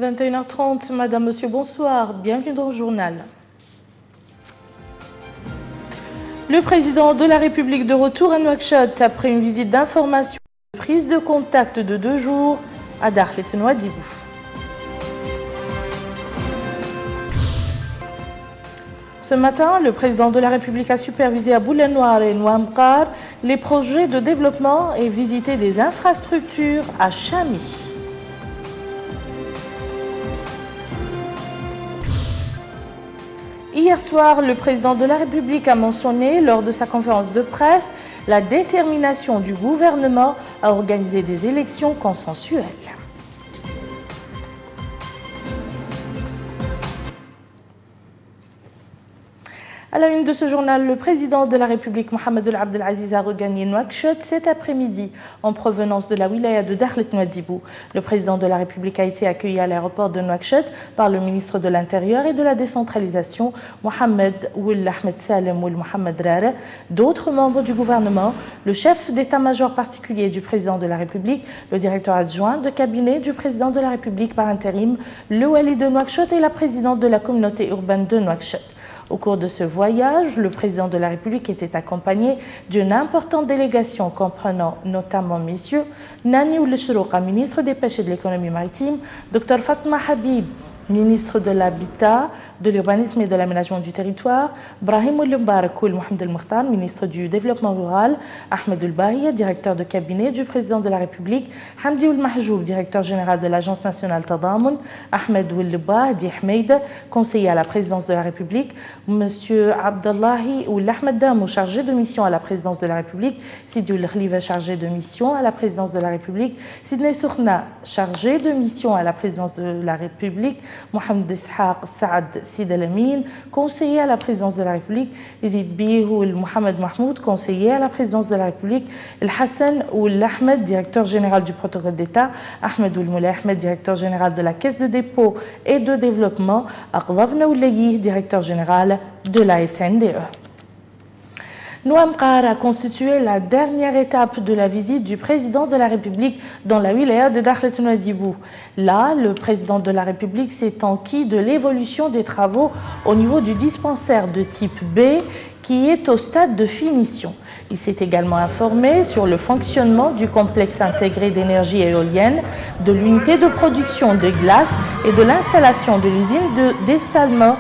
21h30, Madame, Monsieur, bonsoir. Bienvenue dans le journal. Le président de la République de retour à Nouakchott après une visite d'information et prise de contact de 2 jours à Dakhlet Nouadhibou. Ce matin, le président de la République a supervisé à Boulenoir et Nouamkar les projets de développement et visité des infrastructures à Chami. Hier soir, le président de la République a mentionné lors de sa conférence de presse la détermination du gouvernement à organiser des élections consensuelles. À la une de ce journal, le président de la République, Mohamed El Abdelaziz, a regagné Nouakchott cet après-midi en provenance de la wilaya de Dakhlet Nouadhibou. Le président de la République a été accueilli à l'aéroport de Nouakchott par le ministre de l'Intérieur et de la Décentralisation, Mohamed Ould Ahmed Salem Ould Mohamed Rare, d'autres membres du gouvernement, le chef d'état-major particulier du président de la République, le directeur adjoint de cabinet du président de la République par intérim, le wali de Nouakchott et la présidente de la communauté urbaine de Nouakchott. Au cours de ce voyage, le président de la République était accompagné d'une importante délégation comprenant notamment messieurs Nani Ould Chrouqa, ministre des Pêches et de l'économie maritime, Dr Fatma Habib, ministre de l'Habitat, de l'Urbanisme et de l'Aménagement du Territoire, Brahim Ould Mbarak Ould Mohamed El Mokhtar, ministre du Développement Rural, Ahmed Ould Bahia, directeur de cabinet du président de la République, Hamdi Ould Mahjoub, directeur général de l'Agence nationale Tadamoun, Ahmed Ould Bahdi Hmeida, conseiller à la présidence de la République, Monsieur Abdallahi Ould Ahmed Damou, chargé de mission à la présidence de la République, Sidi Ould Khlifa, chargé de mission à la présidence de la République, Sidney Sourna, chargé de mission à la présidence de la République, Mohamed Ishaq Saad Sid Al-Amin, conseiller à la présidence de la République, Izid Bihoul Mohamed Mahmoud, conseiller à la présidence de la République, El Hassan Ould Ahmed, directeur général du protocole d'État, Ahmed Ould Moulay Ahmed, directeur général de la Caisse de dépôt et de développement, Aqdavna Ould Layi, directeur général de la SNDE. Nouamkar a constitué la dernière étape de la visite du président de la République dans la wilaya de Dakhlet Nouadhibou. Là, le président de la République s'est enquis de l'évolution des travaux au niveau du dispensaire de type B qui est au stade de finition. Il s'est également informé sur le fonctionnement du complexe intégré d'énergie éolienne, de l'unité de production de glace et de l'installation de l'usine de dessalement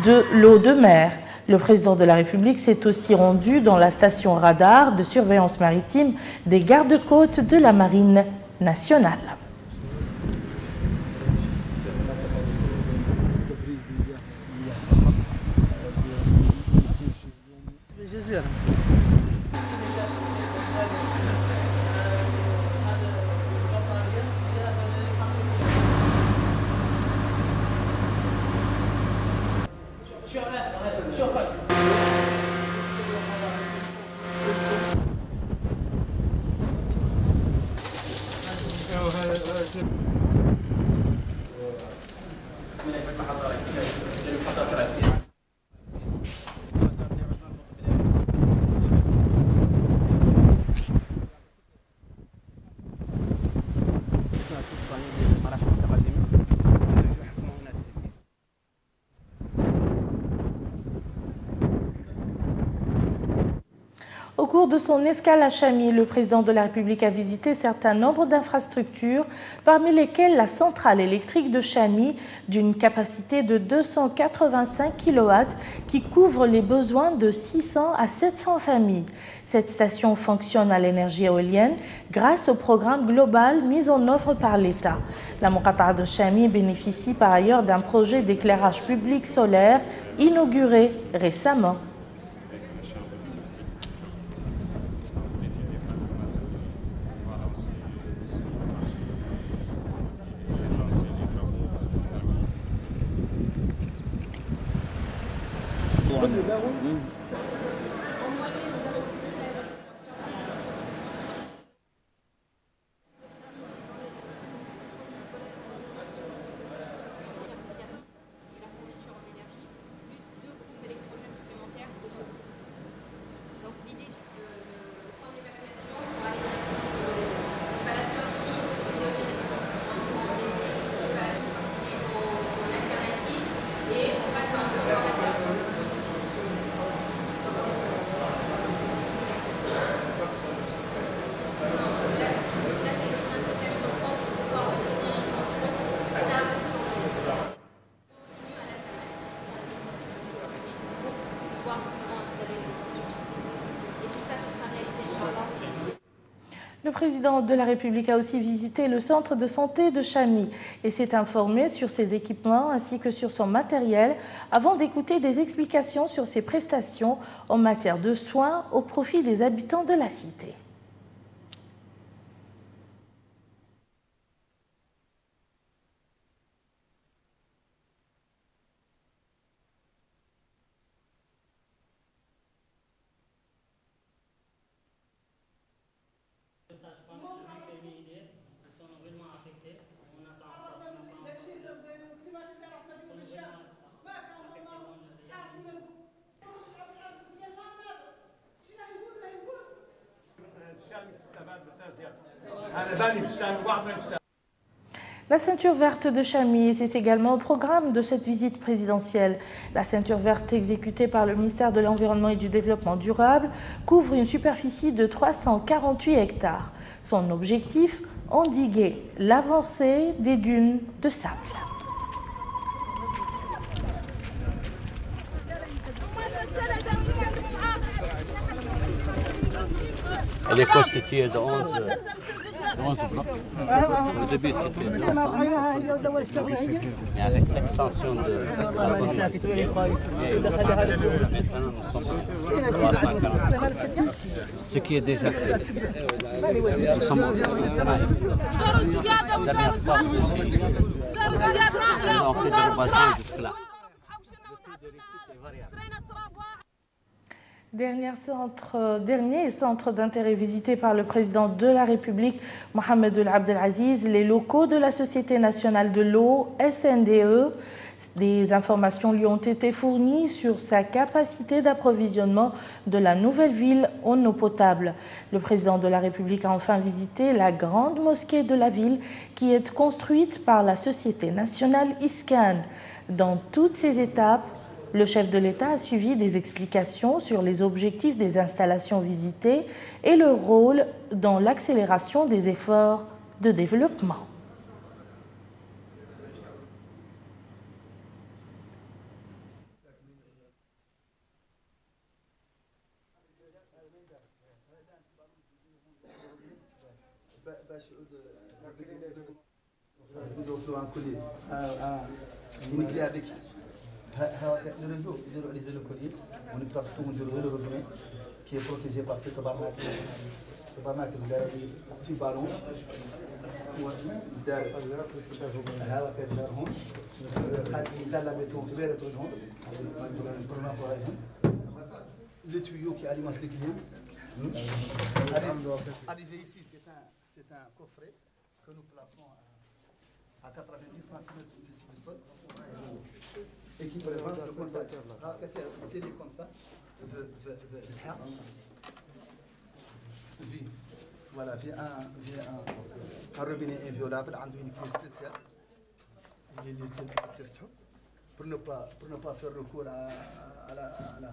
de l'eau de mer. Le président de la République s'est aussi rendu dans la station radar de surveillance maritime des gardes-côtes de la Marine nationale. Au cours de son escale à Chami, le président de la République a visité un certain nombre d'infrastructures, parmi lesquelles la centrale électrique de Chami, d'une capacité de 285 kW, qui couvre les besoins de 600 à 700 familles. Cette station fonctionne à l'énergie éolienne grâce au programme global mis en œuvre par l'État. La Muqata'a de Chami bénéficie par ailleurs d'un projet d'éclairage public solaire inauguré récemment. Le président de la République a aussi visité le centre de santé de Chami et s'est informé sur ses équipements ainsi que sur son matériel avant d'écouter des explications sur ses prestations en matière de soins au profit des habitants de la cité. La ceinture verte de Chami était également au programme de cette visite présidentielle. La ceinture verte exécutée par le ministère de l'Environnement et du Développement durable couvre une superficie de 348 hectares. Son objectif, endiguer l'avancée des dunes de sable. Elle est constituée de 11 blocs. Au début, c'était l'extension de la zone industrielle. Maintenant, nous sommes à 340. Ce qui est déjà fait. Nous sommes maintenant ici. La dernière fois, c'était ici. On fait des bassins jusque-là. Dernier centre d'intérêt visité par le président de la République, Mohamed Ould Abdelaziz, les locaux de la Société nationale de l'eau, SNDE. Des informations lui ont été fournies sur sa capacité d'approvisionnement de la nouvelle ville en eau potable. Le président de la République a enfin visité la grande mosquée de la ville qui est construite par la Société nationale Iskan. Dans toutes ces étapes, le chef de l'État a suivi des explications sur les objectifs des installations visitées et le rôle dans l'accélération des efforts de développement. Le réseau des colliers, on est partout le robinet qui est protégé par ce tabarnak. Ce tabarnak, il a un petit ballon. Le tuyau qui alimente les clients. Arrivé ici, c'est un coffret que nous plaçons à 90 cm d'ici du sol. Et qui présente le contact. C'est comme ça. Voilà, via un robinet inviolable, une clé spéciale. Pour ne pas faire recours à la.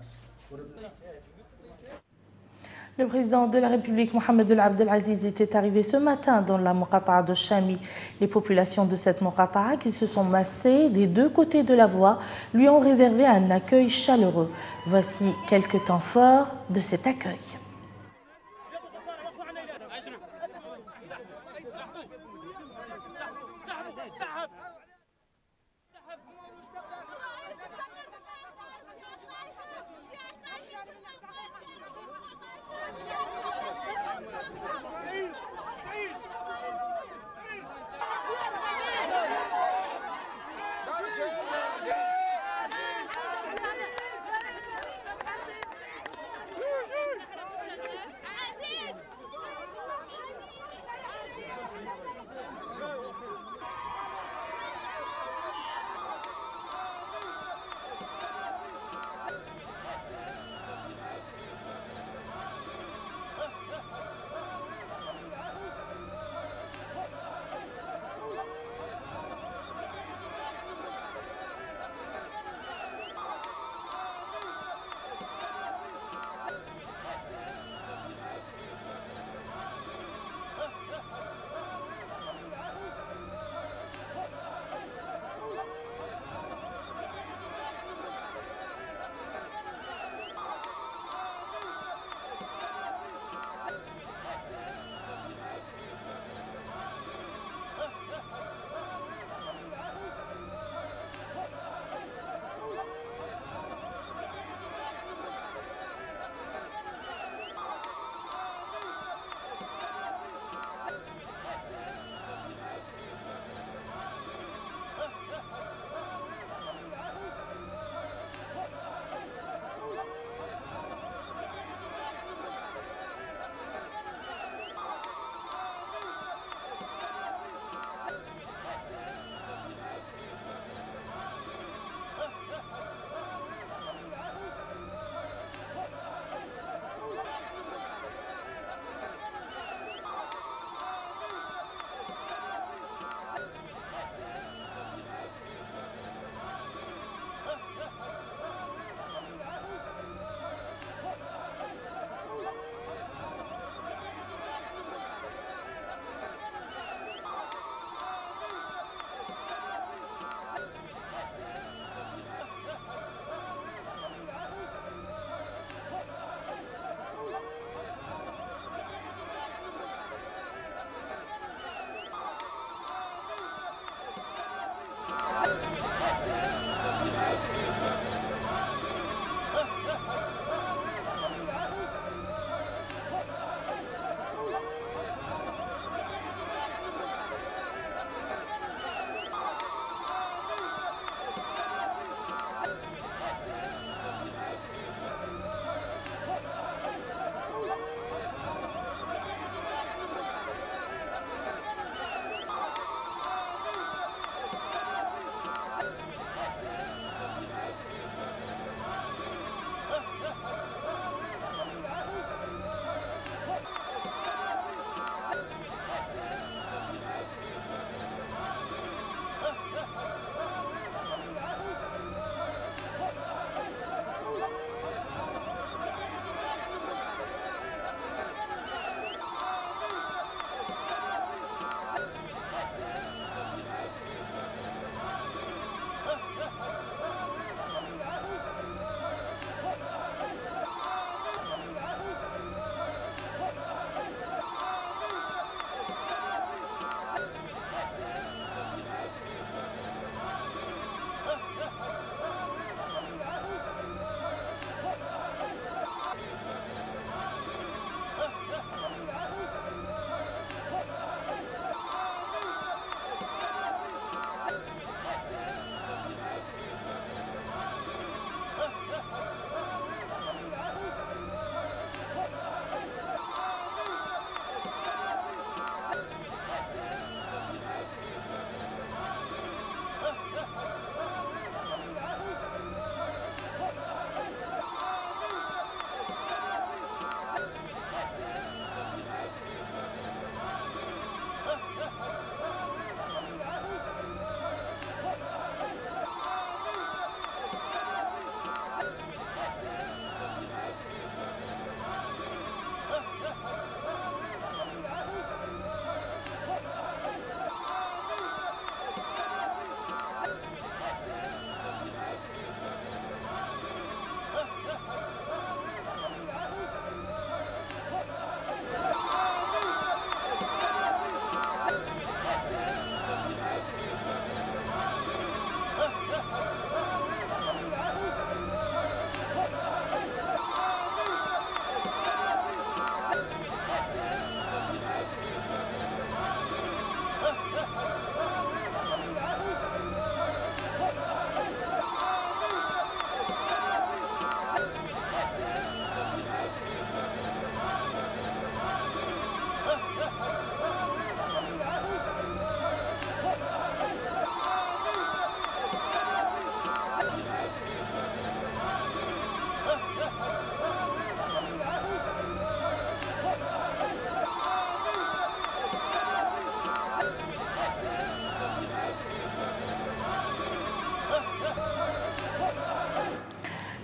Le président de la République, Mohamed Ould Abdelaziz, était arrivé ce matin dans la Muqata'a de Chami. Les populations de cette Muqata'a, qui se sont massées des deux côtés de la voie, lui ont réservé un accueil chaleureux. Voici quelques temps forts de cet accueil.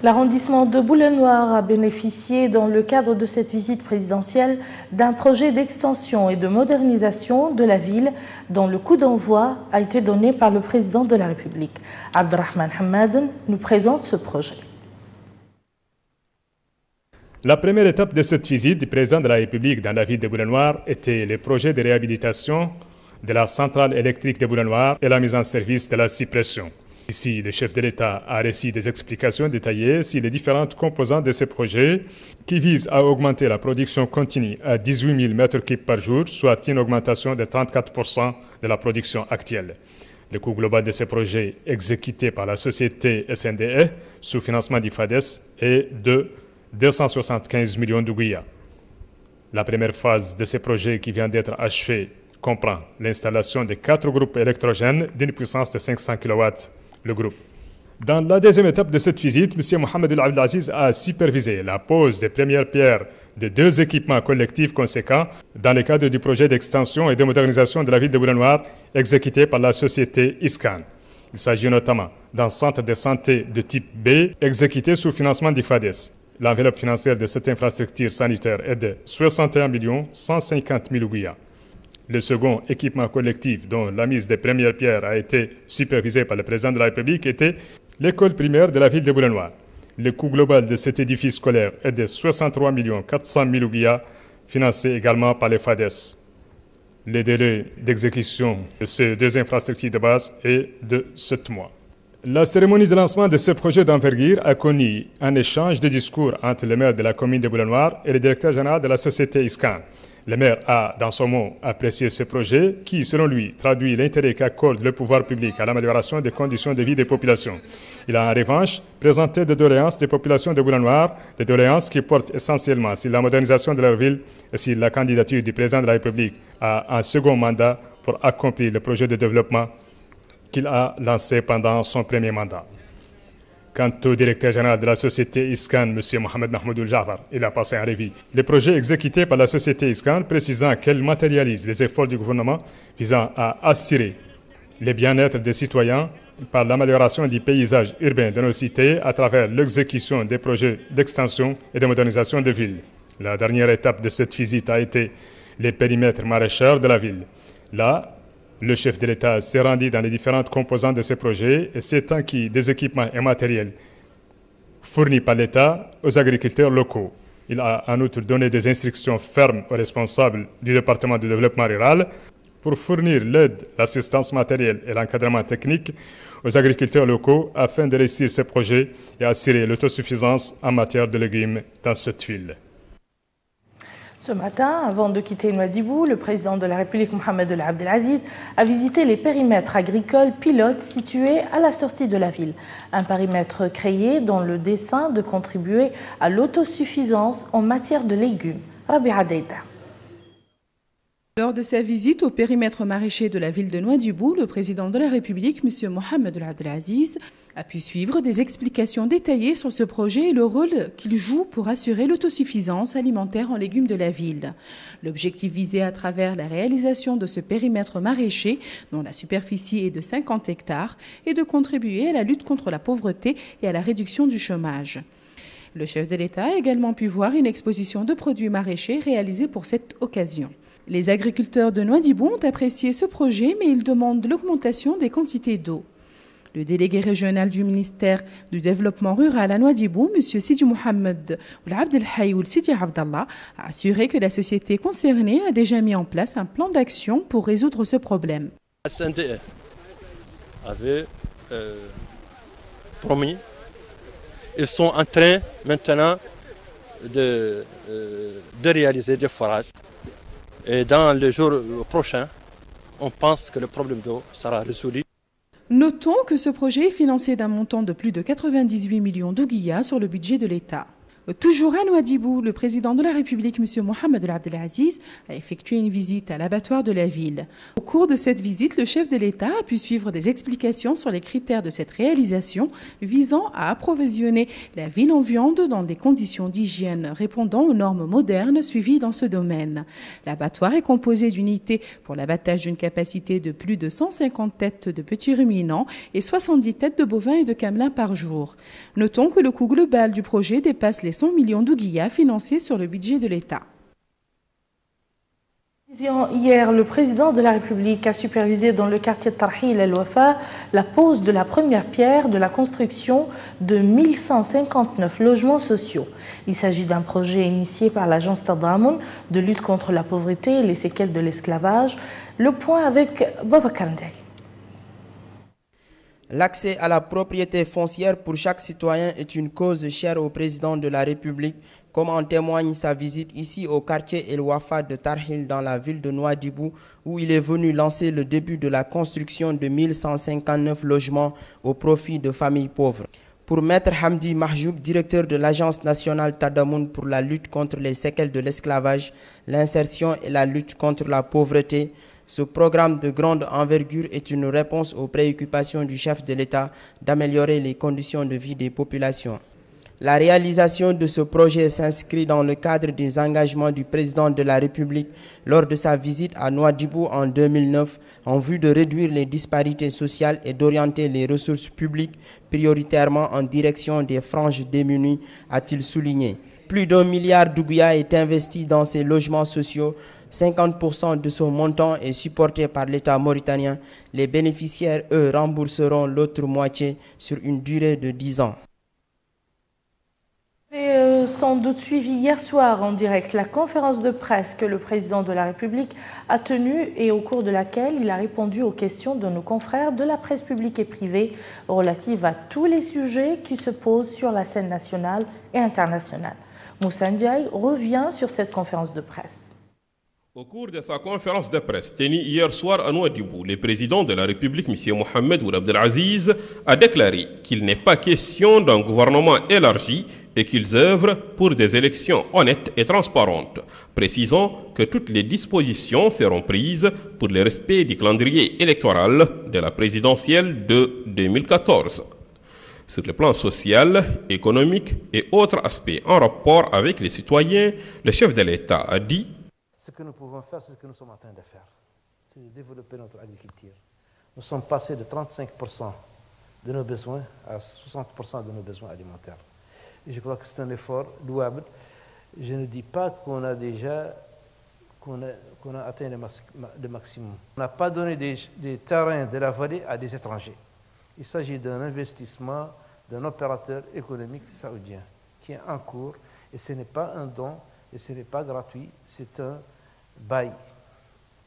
L'arrondissement de Boulay-Noir a bénéficié dans le cadre de cette visite présidentielle d'un projet d'extension et de modernisation de la ville dont le coup d'envoi a été donné par le président de la République. Abdelrahman Hamadan nous présente ce projet. La première étape de cette visite du président de la République dans la ville de Boulay-Noir était le projet de réhabilitation de la centrale électrique de Boulay-Noir et la mise en service de la suppression. Ici, le chef de l'État a reçu des explications détaillées sur les différentes composantes de ce projet qui vise à augmenter la production continue à 18 000 m3 par jour, soit une augmentation de 34% de la production actuelle. Le coût global de ce projet exécuté par la société SNDE sous financement du FADES est de 275 millions de Gouya. La première phase de ce projet qui vient d'être achevée comprend l'installation de 4 groupes électrogènes d'une puissance de 500 kW. Le groupe. Dans la deuxième étape de cette visite, M. Mohamed El Abdelaziz a supervisé la pose des premières pierres de 2 équipements collectifs conséquents dans le cadre du projet d'extension et de modernisation de la ville de Boulay-Noir exécuté par la société ISCAN. Il s'agit notamment d'un centre de santé de type B exécuté sous financement du FADES. L'enveloppe financière de cette infrastructure sanitaire est de 61 150 000 Gouya. Le second équipement collectif dont la mise des premières pierres a été supervisée par le président de la République était l'école primaire de la ville de Boulay-Noir. Le coût global de cet édifice scolaire est de 63 400 000 Gouya, financé également par les FADES. Le délai d'exécution de ces 2 infrastructures de base est de 7 mois. La cérémonie de lancement de ce projet d'envergure a connu un échange de discours entre le maire de la commune de Boulay-Noir et le directeur général de la société ISCAN. Le maire a, dans son mot, apprécié ce projet qui, selon lui, traduit l'intérêt qu'accorde le pouvoir public à l'amélioration des conditions de vie des populations. Il a en revanche présenté des doléances des populations de Boulay-Noir, des doléances qui portent essentiellement sur la modernisation de leur ville et sur la candidature du président de la République à un second mandat pour accomplir le projet de développement qu'il a lancé pendant son premier mandat. Quant au directeur général de la société ISCAN, M. Mohamed Mahmoud Jafar, il a passé en revue les projets exécutés par la société ISCAN, précisant qu'elle matérialise les efforts du gouvernement visant à assurer le bien-être des citoyens par l'amélioration du paysage urbain de nos cités à travers l'exécution des projets d'extension et de modernisation de villes. La dernière étape de cette visite a été les périmètres maraîchers de la ville. Là, le chef de l'État s'est rendu dans les différentes composantes de ce projet et s'est acquis des équipements et matériels fournis par l'État aux agriculteurs locaux. Il a en outre donné des instructions fermes aux responsables du département de développement rural pour fournir l'aide, l'assistance matérielle et l'encadrement technique aux agriculteurs locaux afin de réussir ce projet et assurer l'autosuffisance en matière de légumes dans cette ville. Ce matin, avant de quitter Nouadhibou, le président de la République, Mohamed El Abdelaziz, a visité les périmètres agricoles pilotes situés à la sortie de la ville. Un périmètre créé dans le dessein de contribuer à l'autosuffisance en matière de légumes. Rabia Deida. Lors de sa visite au périmètre maraîcher de la ville de Nouadhibou, le président de la République, M. Mohamed El Abdelaziz, a pu suivre des explications détaillées sur ce projet et le rôle qu'il joue pour assurer l'autosuffisance alimentaire en légumes de la ville. L'objectif visé à travers la réalisation de ce périmètre maraîcher, dont la superficie est de 50 hectares, est de contribuer à la lutte contre la pauvreté et à la réduction du chômage. Le chef de l'État a également pu voir une exposition de produits maraîchers réalisée pour cette occasion. Les agriculteurs de Nouadhibou ont apprécié ce projet, mais ils demandent l'augmentation des quantités d'eau. Le délégué régional du ministère du Développement rural à Nouadhibou, M. Sidi Mohamed Abdelhaï Ould Sidi Abdallah, a assuré que la société concernée a déjà mis en place un plan d'action pour résoudre ce problème. La SNDE avait promis, ils sont en train maintenant de réaliser des forages. Et dans les jours prochains, on pense que le problème d'eau sera résolu. Notons que ce projet est financé d'un montant de plus de 98 millions de Gouya sur le budget de l'État. Toujours à Nouadhibou, le président de la République, M. Mohamed Abdelaziz, a effectué une visite à l'abattoir de la ville. Au cours de cette visite, le chef de l'État a pu suivre des explications sur les critères de cette réalisation visant à approvisionner la ville en viande dans des conditions d'hygiène répondant aux normes modernes suivies dans ce domaine. L'abattoir est composé d'unités pour l'abattage d'une capacité de plus de 150 têtes de petits ruminants et 70 têtes de bovins et de camelins par jour. Notons que le coût global du projet dépasse les 100 millions d'ouguiyas financés sur le budget de l'État. Hier, le président de la République a supervisé dans le quartier de Tarhil el-Wafa la pose de la première pierre de la construction de 1159 logements sociaux. Il s'agit d'un projet initié par l'agence Tadamon de lutte contre la pauvreté et les séquelles de l'esclavage. Le point avec Boubacar Ndiaye. L'accès à la propriété foncière pour chaque citoyen est une cause chère au président de la République, comme en témoigne sa visite ici au quartier El Wafa de Tarhil dans la ville de Nouadhibou, où il est venu lancer le début de la construction de 1159 logements au profit de familles pauvres. Pour Maître Hamdi Mahjoub, directeur de l'Agence nationale Tadamoun pour la lutte contre les séquelles de l'esclavage, l'insertion et la lutte contre la pauvreté, ce programme de grande envergure est une réponse aux préoccupations du chef de l'État d'améliorer les conditions de vie des populations. La réalisation de ce projet s'inscrit dans le cadre des engagements du président de la République lors de sa visite à Nouadhibou en 2009 en vue de réduire les disparités sociales et d'orienter les ressources publiques prioritairement en direction des franges démunies, a-t-il souligné. Plus d'1 milliard d'ouguiyas est investi dans ces logements sociaux. 50% de son montant est supporté par l'État mauritanien. Les bénéficiaires, eux, rembourseront l'autre moitié sur une durée de 10 ans. Sans doute suivi hier soir en direct la conférence de presse que le président de la République a tenue et au cours de laquelle il a répondu aux questions de nos confrères de la presse publique et privée relatives à tous les sujets qui se posent sur la scène nationale et internationale. Moussa Ndiaye revient sur cette conférence de presse. Au cours de sa conférence de presse tenue hier soir à Nouadhibou, le président de la République, M. Mohamed Abdelaziz, a déclaré qu'il n'est pas question d'un gouvernement élargi et qu'ils œuvrent pour des élections honnêtes et transparentes, précisant que toutes les dispositions seront prises pour le respect du calendrier électoral de la présidentielle de 2014. Sur le plan social, économique et autres aspects en rapport avec les citoyens, le chef de l'État a dit: ce que nous pouvons faire, c'est ce que nous sommes en train de faire. C'est de développer notre agriculture. Nous sommes passés de 35% de nos besoins à 60% de nos besoins alimentaires. Et je crois que c'est un effort louable. Je ne dis pas qu'on a déjà atteint le maximum. On n'a pas donné des terrains de la vallée à des étrangers. Il s'agit d'un investissement d'un opérateur économique saoudien qui est en cours, et ce n'est pas un don et ce n'est pas gratuit, c'est un bail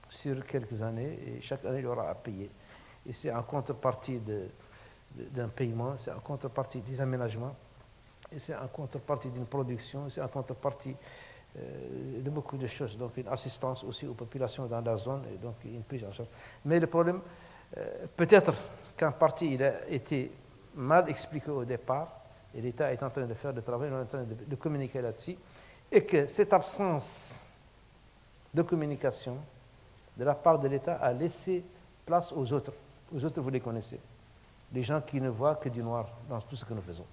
sur quelques années et chaque année il y aura à payer. Et c'est en contrepartie d'un paiement, c'est en contrepartie des aménagements, et c'est en contrepartie d'une production, c'est en contrepartie de beaucoup de choses. Donc une assistance aussi aux populations dans la zone et donc une prise en charge. Mais le problème, peut-être qu'en partie il a été mal expliqué au départ, et l'État est en train de faire le travail, on est en train de communiquer là-dessus, et que cette absence de communication de la part de l'État a laissé place aux autres. Aux autres, vous les connaissez. Les gens qui ne voient que du noir dans tout ce que nous faisons.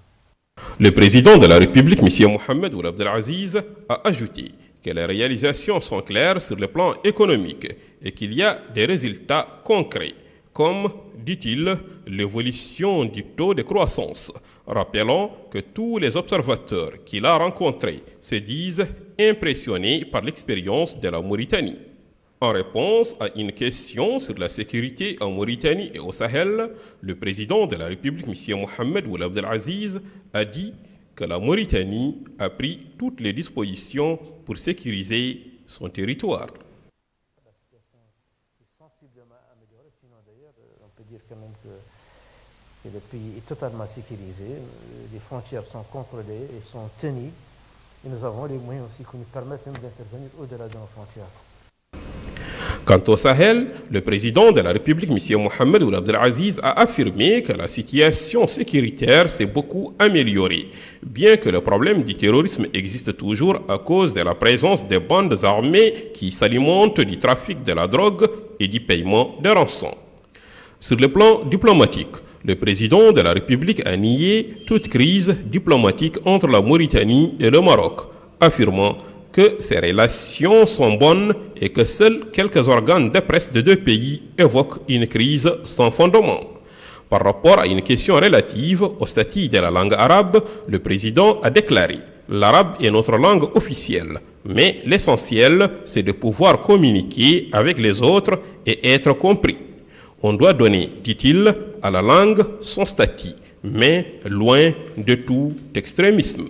Le président de la République, M. Mohamed Abdelaziz, a ajouté que les réalisations sont claires sur le plan économique et qu'il y a des résultats concrets, comme, dit-il, l'évolution du taux de croissance, rappelant que tous les observateurs qu'il a rencontrés se disent impressionnés par l'expérience de la Mauritanie. En réponse à une question sur la sécurité en Mauritanie et au Sahel, le président de la République, M. Mohamed Abdelaziz, a dit que la Mauritanie a pris toutes les dispositions pour sécuriser son territoire. La situation est sensiblement améliorée, sinon d'ailleurs, on peut dire quand même que le pays est totalement sécurisé, les frontières sont contrôlées et sont tenues, et nous avons les moyens aussi qui nous permettent même d'intervenir au-delà de nos frontières. Quant au Sahel, le président de la République, M. Mohamed Ould Abdelaziz, a affirmé que la situation sécuritaire s'est beaucoup améliorée, bien que le problème du terrorisme existe toujours à cause de la présence des bandes armées qui s'alimentent du trafic de la drogue et du paiement de rançons. Sur le plan diplomatique, le président de la République a nié toute crise diplomatique entre la Mauritanie et le Maroc, affirmant que ces relations sont bonnes et que seuls quelques organes de presse des deux pays évoquent une crise sans fondement. Par rapport à une question relative au statut de la langue arabe, le président a déclaré « L'arabe est notre langue officielle, mais l'essentiel, c'est de pouvoir communiquer avec les autres et être compris. On doit donner, dit-il, à la langue son statut, mais loin de tout extrémisme. »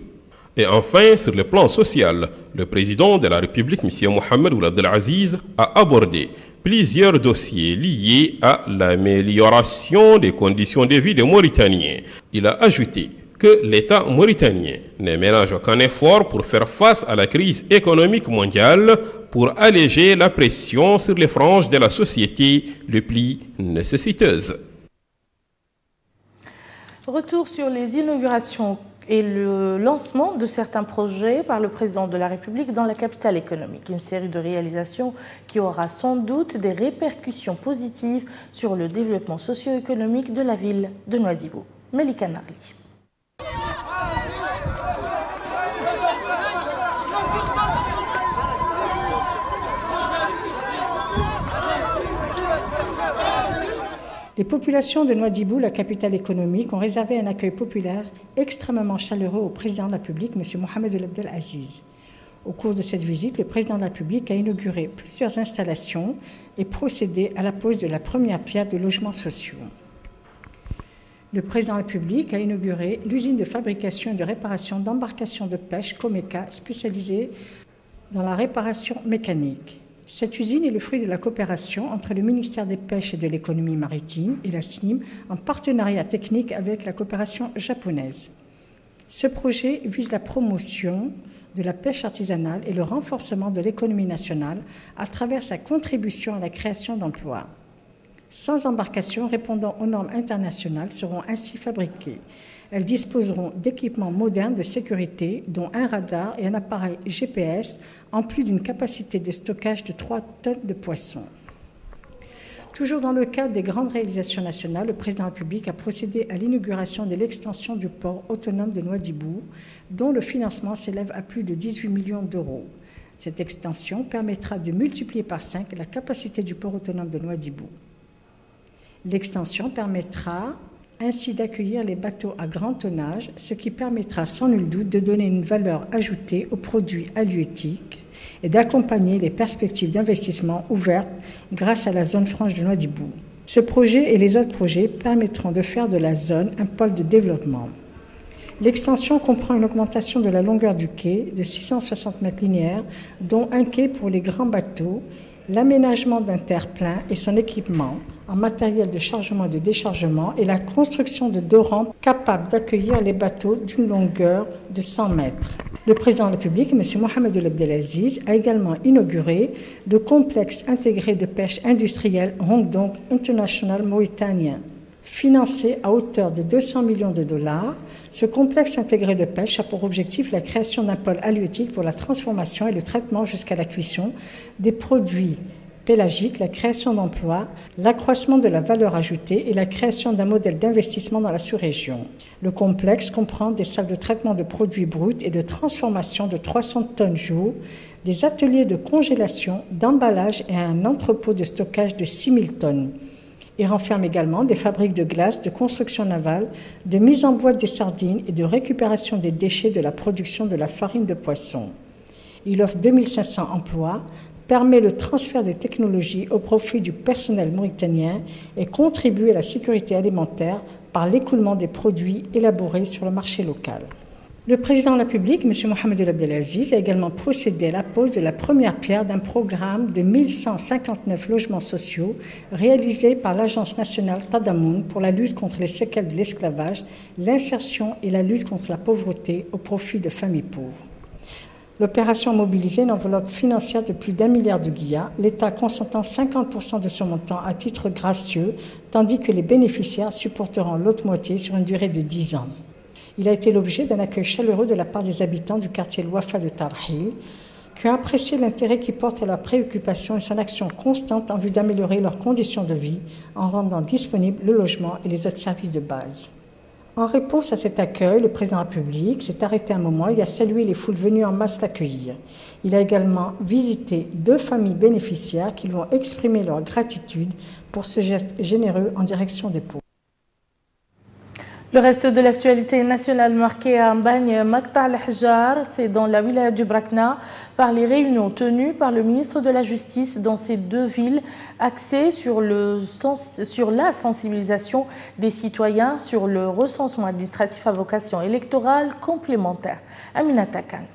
Et enfin, sur le plan social, le président de la République, M. Mohamed Ould Abdelaziz, a abordé plusieurs dossiers liés à l'amélioration des conditions de vie des Mauritaniens. Il a ajouté que l'État mauritanien ne ménage aucun effort pour faire face à la crise économique mondiale pour alléger la pression sur les franges de la société les plus nécessiteuses. Retour sur les inaugurations et le lancement de certains projets par le président de la République dans la capitale économique. Une série de réalisations qui aura sans doute des répercussions positives sur le développement socio-économique de la ville de Nouadhibou. Melika Narli. Les populations de Nouadhibou, la capitale économique, ont réservé un accueil populaire extrêmement chaleureux au président de la République, M. Mohamed Ould Abdelaziz. Au cours de cette visite, le président de la République a inauguré plusieurs installations et procédé à la pose de la première pierre de logements sociaux. Le président de la République a inauguré l'usine de fabrication et de réparation d'embarcations de pêche Comeka, spécialisée dans la réparation mécanique. Cette usine est le fruit de la coopération entre le ministère des Pêches et de l'économie maritime et la SNIM en partenariat technique avec la coopération japonaise. Ce projet vise la promotion de la pêche artisanale et le renforcement de l'économie nationale à travers sa contribution à la création d'emplois. 100 embarcations répondant aux normes internationales seront ainsi fabriquées. Elles disposeront d'équipements modernes de sécurité, dont un radar et un appareil GPS, en plus d'une capacité de stockage de 3 tonnes de poissons. Toujours dans le cadre des grandes réalisations nationales, le président de la République a procédé à l'inauguration de l'extension du port autonome de Nouadhibou, dont le financement s'élève à plus de 18 millions d'euros. Cette extension permettra de multiplier par 5 la capacité du port autonome de Nouadhibou. L'extension permettra ainsi d'accueillir les bateaux à grand tonnage, ce qui permettra sans nul doute de donner une valeur ajoutée aux produits halieutiques et d'accompagner les perspectives d'investissement ouvertes grâce à la zone franche de Nouadhibou. Ce projet et les autres projets permettront de faire de la zone un pôle de développement. L'extension comprend une augmentation de la longueur du quai de 660 mètres linéaires, dont un quai pour les grands bateaux, l'aménagement d'un terre-plein et son équipement en matériel de chargement et de déchargement et la construction de 2 rampes capables d'accueillir les bateaux d'une longueur de 100 mètres. Le président de la République, M. Mohamed Ould Abdelaziz, a également inauguré le complexe intégré de pêche industrielle Hong Dong International Mauritanien. Financé à hauteur de 200 millions de dollars, ce complexe intégré de pêche a pour objectif la création d'un pôle halieutique pour la transformation et le traitement jusqu'à la cuisson des produits pélagiques, la création d'emplois, l'accroissement de la valeur ajoutée et la création d'un modèle d'investissement dans la sous-région. Le complexe comprend des salles de traitement de produits bruts et de transformation de 300 tonnes jour, des ateliers de congélation, d'emballage et un entrepôt de stockage de 6000 tonnes. Il renferme également des fabriques de glace, de construction navale, de mise en boîte des sardines et de récupération des déchets de la production de la farine de poisson. Il offre 2500 emplois, permet le transfert des technologies au profit du personnel mauritanien et contribue à la sécurité alimentaire par l'écoulement des produits élaborés sur le marché local. Le président de la République, M. Mohamed Ould Abdelaziz, a également procédé à la pose de la première pierre d'un programme de 1159 logements sociaux réalisé par l'Agence nationale Tadamoun pour la lutte contre les séquelles de l'esclavage, l'insertion et la lutte contre la pauvreté au profit de familles pauvres. L'opération a mobilisé une enveloppe financière de plus d'1 milliard de guillas, l'État consentant 50% de ce montant à titre gracieux, tandis que les bénéficiaires supporteront l'autre moitié sur une durée de 10 ans. Il a été l'objet d'un accueil chaleureux de la part des habitants du quartier Al-Wafa de Tarhil, qui ont apprécié l'intérêt qui porte à la préoccupation et son action constante en vue d'améliorer leurs conditions de vie en rendant disponible le logement et les autres services de base. En réponse à cet accueil, le président de la République s'est arrêté un moment et a salué les foules venues en masse l'accueillir. Il a également visité 2 familles bénéficiaires qui lui ont exprimé leur gratitude pour ce geste généreux en direction des pauvres. Le reste de l'actualité nationale marquée à Mbagne Makta al-Hjar, c'est dans la wilaya du Brakna, par les réunions tenues par le ministre de la Justice dans ces 2 villes, axées sur la sensibilisation des citoyens sur le recensement administratif à vocation électorale complémentaire. Aminata Khan.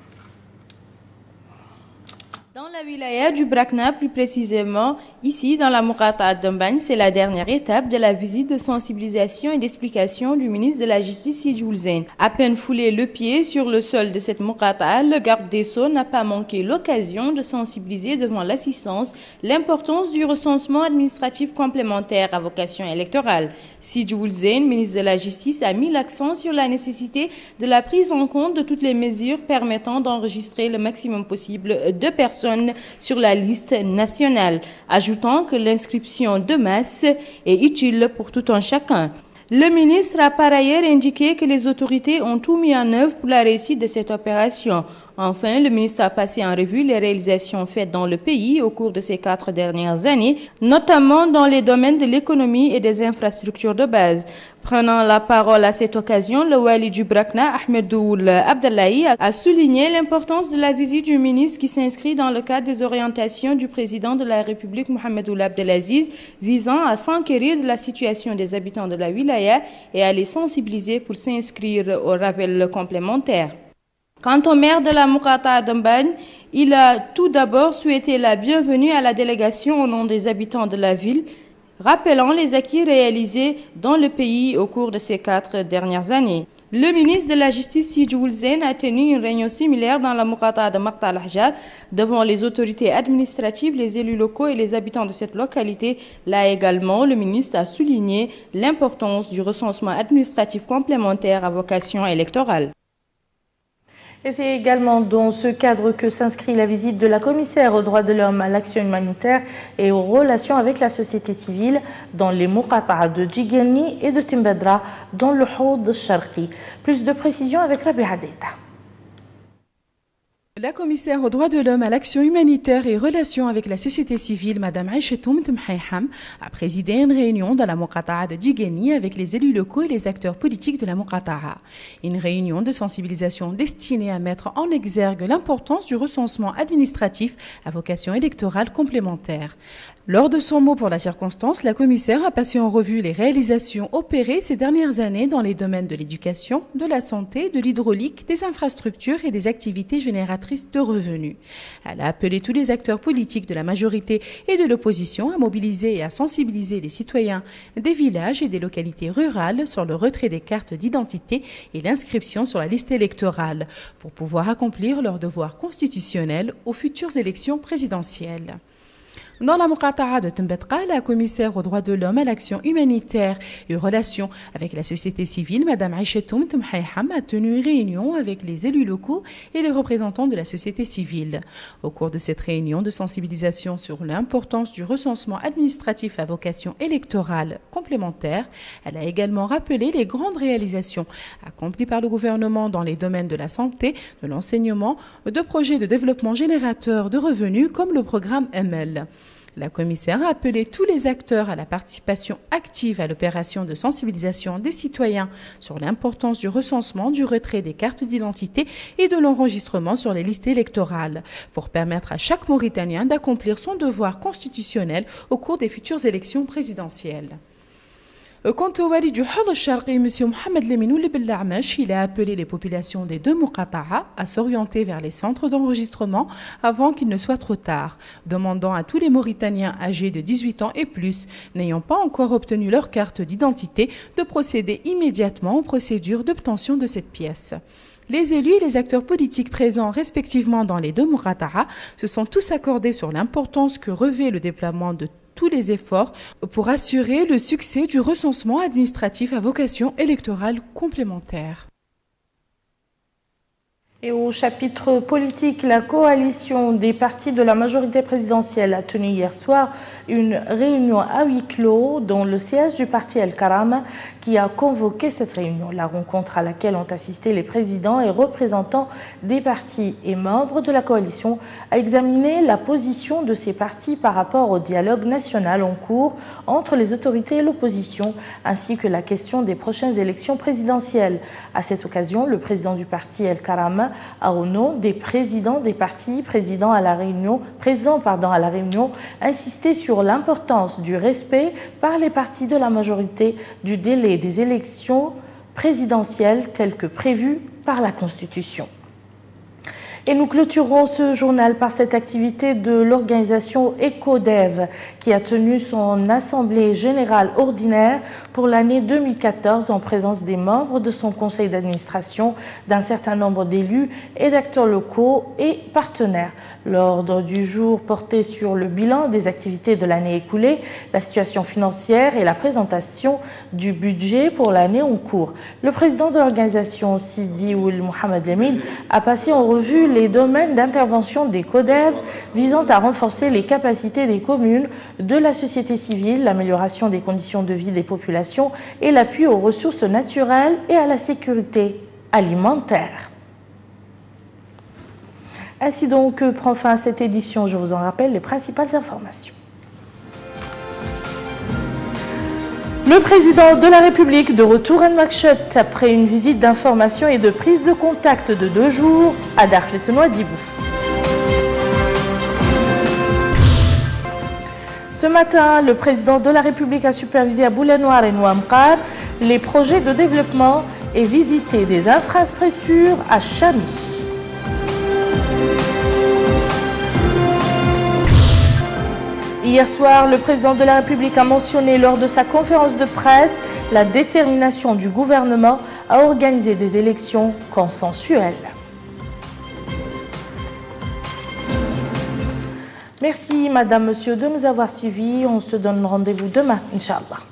Dans la wilaya du Brakna, plus précisément, ici dans la Muqata'a de Mbagne, c'est la dernière étape de la visite de sensibilisation et d'explication du ministre de la Justice Sidi Ould Zeine. À peine foulé le pied sur le sol de cette Muqata'a, le garde des Sceaux n'a pas manqué l'occasion de sensibiliser devant l'assistance l'importance du recensement administratif complémentaire à vocation électorale. Sidi Ould Zeine, ministre de la Justice, a mis l'accent sur la nécessité de la prise en compte de toutes les mesures permettant d'enregistrer le maximum possible de personnes sur la liste nationale, ajoutant que l'inscription de masse est utile pour tout un chacun. Le ministre a par ailleurs indiqué que les autorités ont tout mis en œuvre pour la réussite de cette opération. Enfin, le ministre a passé en revue les réalisations faites dans le pays au cours de ces 4 dernières années, notamment dans les domaines de l'économie et des infrastructures de base. Prenant la parole à cette occasion, le wali du Brakna, Ahmedoul Abdallahi, a souligné l'importance de la visite du ministre qui s'inscrit dans le cadre des orientations du président de la République, Mohamed Ould Abdelaziz, visant à s'enquérir de la situation des habitants de la wilaya et à les sensibiliser pour s'inscrire au rappel complémentaire. Quant au maire de la Muqata'a de Mbagne, il a tout d'abord souhaité la bienvenue à la délégation au nom des habitants de la ville, rappelant les acquis réalisés dans le pays au cours de ces 4 dernières années. Le ministre de la Justice Sidi Ould Zeine a tenu une réunion similaire dans la Muqata'a de Makta al-Hjar devant les autorités administratives, les élus locaux et les habitants de cette localité. Là également, le ministre a souligné l'importance du recensement administratif complémentaire à vocation électorale. Et c'est également dans ce cadre que s'inscrit la visite de la commissaire aux droits de l'homme, à l'action humanitaire et aux relations avec la société civile dans les Muqata'a de Djigani et de Timbadra dans le Houd Sharqi. Plus de précisions avec Rabia Deita. La commissaire aux droits de l'homme, à l'action humanitaire et relations avec la société civile, Mme Aïcha Toumt Mhaïham, a présidé une réunion dans la Muqata'a de Djigani avec les élus locaux et les acteurs politiques de la Muqata'a. Une réunion de sensibilisation destinée à mettre en exergue l'importance du recensement administratif à vocation électorale complémentaire. Lors de son mot pour la circonstance, la commissaire a passé en revue les réalisations opérées ces dernières années dans les domaines de l'éducation, de la santé, de l'hydraulique, des infrastructures et des activités génératrices de revenus. Elle a appelé tous les acteurs politiques de la majorité et de l'opposition à mobiliser et à sensibiliser les citoyens des villages et des localités rurales sur le retrait des cartes d'identité et l'inscription sur la liste électorale pour pouvoir accomplir leurs devoirs constitutionnels aux futures élections présidentielles. Dans la Muqata'a de Timbadra, la commissaire aux droits de l'homme, à l'action humanitaire et aux relations avec la société civile, Mme Aïcha Toumt Mhaïham, a tenu une réunion avec les élus locaux et les représentants de la société civile. Au cours de cette réunion de sensibilisation sur l'importance du recensement administratif à vocation électorale complémentaire, elle a également rappelé les grandes réalisations accomplies par le gouvernement dans les domaines de la santé, de l'enseignement, de projets de développement générateurs de revenus comme le programme ML. La commissaire a appelé tous les acteurs à la participation active à l'opération de sensibilisation des citoyens sur l'importance du recensement, du retrait des cartes d'identité et de l'enregistrement sur les listes électorales pour permettre à chaque Mauritanien d'accomplir son devoir constitutionnel au cours des futures élections présidentielles. Quant au wali du Houd Sharqi, M. Mohamed Leminoul Bella'amash, il a appelé les populations des 2 Muqata'a à s'orienter vers les centres d'enregistrement avant qu'il ne soit trop tard, demandant à tous les Mauritaniens âgés de 18 ans et plus, n'ayant pas encore obtenu leur carte d'identité, de procéder immédiatement aux procédures d'obtention de cette pièce. Les élus et les acteurs politiques présents respectivement dans les deux Muqata'a se sont tous accordés sur l'importance que revêt le déploiement de tous les efforts pour assurer le succès du recensement administratif à vocation électorale complémentaire. Et au chapitre politique, la coalition des partis de la majorité présidentielle a tenu hier soir une réunion à huis clos dans le siège du parti El Karama qui a convoqué cette réunion. La rencontre à laquelle ont assisté les présidents et représentants des partis et membres de la coalition a examiné la position de ces partis par rapport au dialogue national en cours entre les autorités et l'opposition, ainsi que la question des prochaines élections présidentielles. À cette occasion, le président du parti El Karama a, au nom des présidents des partis présents à la réunion, insisté sur l'importance du respect par les partis de la majorité du délai des élections présidentielles tel que prévu par la Constitution. Et nous clôturons ce journal par cette activité de l'organisation EcoDev qui a tenu son assemblée générale ordinaire pour l'année 2014 en présence des membres de son conseil d'administration, d'un certain nombre d'élus et d'acteurs locaux et partenaires. L'ordre du jour portait sur le bilan des activités de l'année écoulée, la situation financière et la présentation du budget pour l'année en cours. Le président de l'organisation, Sidi Ould Mohamed Lemine, a passé en revue les domaines d'intervention des CODEV visant à renforcer les capacités des communes, de la société civile, l'amélioration des conditions de vie des populations et l'appui aux ressources naturelles et à la sécurité alimentaire. Ainsi donc prend fin cette édition. Je vous en rappelle les principales informations. Le président de la République de retour à Nouakchott après une visite d'information et de prise de contact de 2 jours à Dakhlet Nouadhibou. Ce matin, le président de la République a supervisé à Boulanoir et Nouamqar les projets de développement et visité des infrastructures à Chami. Hier soir, le président de la République a mentionné lors de sa conférence de presse la détermination du gouvernement à organiser des élections consensuelles. Merci, Madame, Monsieur, de nous avoir suivis. On se donne rendez-vous demain, Inch'Allah.